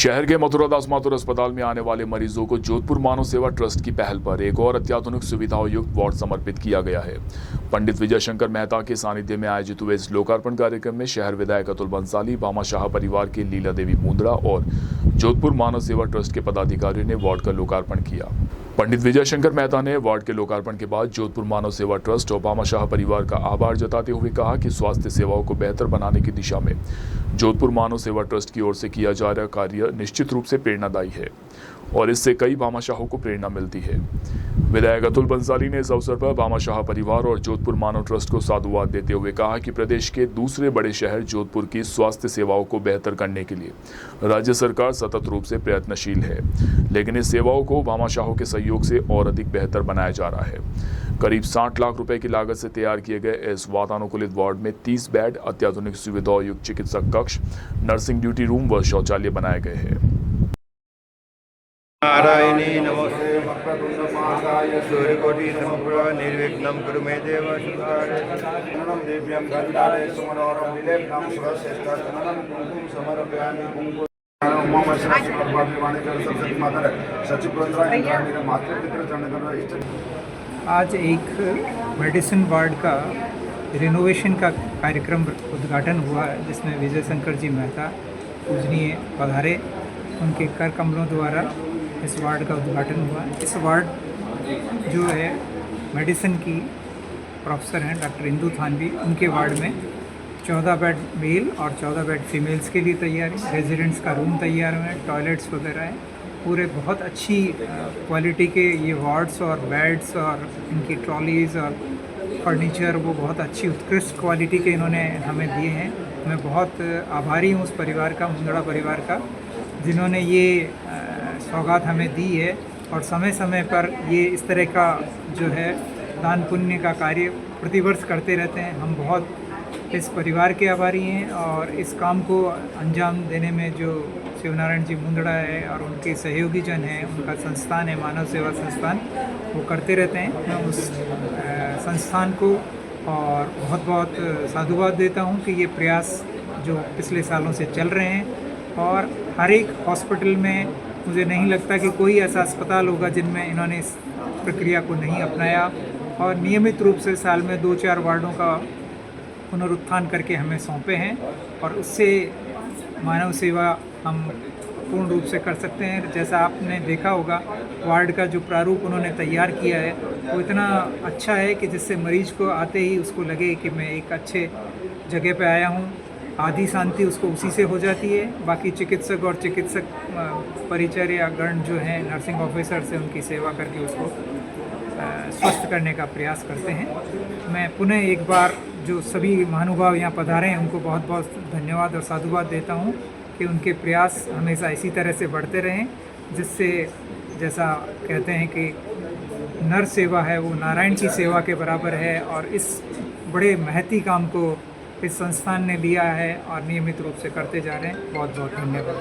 शहर के मथुरा दास माथुर अस्पताल में आने वाले मरीजों को जोधपुर मानव सेवा ट्रस्ट की पहल पर एक और अत्याधुनिक सुविधाओं युक्त वार्ड समर्पित किया गया है। पंडित विजय शंकर मेहता के सानिध्य में आयोजित हुए इस लोकार्पण कार्यक्रम में शहर विधायक अतुल बंसाली, भामाशाह परिवार के लीला देवी मुंद्रा और जोधपुर मानव सेवा ट्रस्ट के पदाधिकारियों ने वार्ड का लोकार्पण किया। पंडित विजय शंकर मेहता ने वार्ड के लोकार्पण के बाद जोधपुर मानव सेवा ट्रस्ट और भामाशाह परिवार का आभार जताते हुए कहा कि स्वास्थ्य सेवाओं को बेहतर बनाने की दिशा में जोधपुर मानव सेवा ट्रस्ट की ओर से किया जा रहा कार्य निश्चित रूप से प्रेरणादायी है और इससे कई भामाशाहों को प्रेरणा मिलती है। विधायक अतुल बंसाली ने इस अवसर पर भामाशाह परिवार और जोधपुर मानव ट्रस्ट को साधुवाद देते हुए कहा कि प्रदेश के दूसरे बड़े शहर जोधपुर की स्वास्थ्य सेवाओं को बेहतर करने के लिए राज्य सरकार सतत रूप से प्रयत्नशील है, लेकिन इस सेवाओं को भामाशाहों के सहयोग से और अधिक बेहतर बनाया जा रहा है। करीब 60 लाख रुपए की लागत से तैयार किए गए इस वातानुकूलित वार्ड में 30 बेड, अत्याधुनिक सुविधाओं युक्त चिकित्सक कक्ष, नर्सिंग ड्यूटी रूम व शौचालय बनाए गए हैं। नारायणी नमोस्ते वक्रतुण्डमहाकाय सूर्यकोटि समप्रभ निर्विघ्नं कुरु मे देव शरणं देव्यं गन्धारे सुमनोरं विलेपनं सुरश्रेष्ठं कुंकुम समर्पयामि कुंकुम आज एक मेडिसिन वार्ड का रिनोवेशन का कार्यक्रम उद्घाटन हुआ है, जिसमें विजय शंकर जी मेहता पूजनीय पधारे। उनके कर कमलों द्वारा इस वार्ड का उद्घाटन हुआ। इस वार्ड जो है मेडिसिन की प्रोफेसर हैं डॉक्टर इंदु थानवी, उनके वार्ड में 14 बेड मेल और 14 बेड फीमेल्स के लिए तैयार है। रेजिडेंट्स का रूम तैयार हुए हैं, टॉयलेट्स वगैरह हैं। पूरे बहुत अच्छी क्वालिटी के ये वार्ड्स और बेड्स और इनकी ट्रॉलीज़ और फर्नीचर वो बहुत अच्छी उत्कृष्ट क्वालिटी के इन्होंने हमें दिए हैं। मैं बहुत आभारी हूँ उस परिवार का, मुंद्रा परिवार का, जिन्होंने ये सौगात हमें दी है और समय समय पर ये इस तरह का जो है दान पुण्य का कार्य प्रतिवर्ष करते रहते हैं। हम बहुत इस परिवार के आभारी हैं और इस काम को अंजाम देने में जो शिवनारायण जी मुंद्रा है और उनके सहयोगी जन हैं, उनका संस्थान है मानव सेवा संस्थान, वो करते रहते हैं। मैं उस संस्थान को और बहुत बहुत साधुवाद देता हूँ कि ये प्रयास जो पिछले सालों से चल रहे हैं और हर एक हॉस्पिटल में मुझे नहीं लगता कि कोई ऐसा अस्पताल होगा जिनमें इन्होंने इस प्रक्रिया को नहीं अपनाया और नियमित रूप से साल में 2-4 वार्डों का पुनरुत्थान करके हमें सौंपे हैं और उससे मानव सेवा हम पूर्ण रूप से कर सकते हैं। जैसा आपने देखा होगा, वार्ड का जो प्रारूप उन्होंने तैयार किया है वो इतना अच्छा है कि जिससे मरीज को आते ही उसको लगे कि मैं एक अच्छे जगह पे आया हूँ। आधी शांति उसको उसी से हो जाती है। बाकी चिकित्सक और चिकित्सक परिचर्या गण जो हैं, नर्सिंग ऑफिसर से उनकी सेवा करके उसको स्वस्थ करने का प्रयास करते हैं। मैं पुनः एक बार जो सभी महानुभाव यहाँ पधारे हैं उनको बहुत बहुत धन्यवाद और साधुवाद देता हूँ कि उनके प्रयास हमेशा इसी तरह से बढ़ते रहें, जिससे जैसा कहते हैं कि नर सेवा है वो नारायण की सेवा के बराबर है और इस बड़े महती काम को इस संस्थान ने लिया है और नियमित रूप से करते जा रहे हैं। बहुत बहुत धन्यवाद।